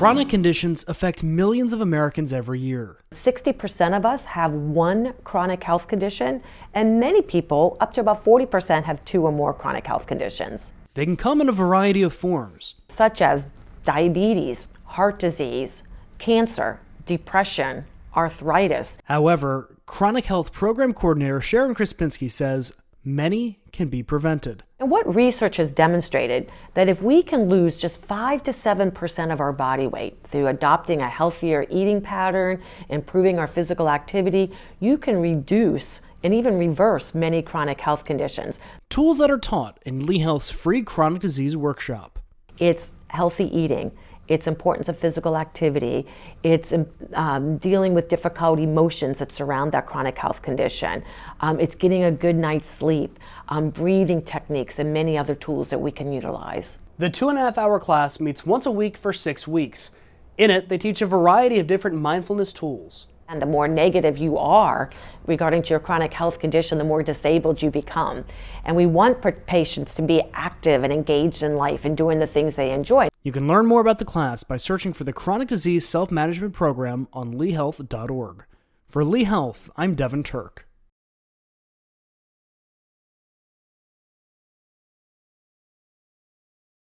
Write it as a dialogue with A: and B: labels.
A: Chronic conditions affect millions of Americans every year.
B: 60% of us have one chronic health condition, and many people, up to about 40%, have two or more chronic health conditions.
A: They can come in a variety of forms,
B: such as diabetes, heart disease, cancer, depression, arthritis.
A: However, Chronic Health Program Coordinator Sharon Krispinsky says many can be prevented.
B: And what research has demonstrated that if we can lose just 5 to 7% of our body weight through adopting a healthier eating pattern, improving our physical activity, you can reduce and even reverse many chronic health conditions.
A: Tools that are taught in Lee Health's free chronic disease workshop.
B: It's healthy eating. It's importance of physical activity. It's dealing with difficult emotions that surround that chronic health condition. It's getting a good night's sleep, breathing techniques, and many other tools that we can utilize.
A: The 2.5-hour class meets once a week for 6 weeks. In it, they teach a variety of different mindfulness tools.
B: And the more negative you are regarding to your chronic health condition, the more disabled you become. And we want patients to be active and engaged in life and doing the things they enjoy.
A: You can learn more about the class by searching for the Chronic Disease Self-Management Program on leehealth.org. For Lee Health, I'm Devin Turk.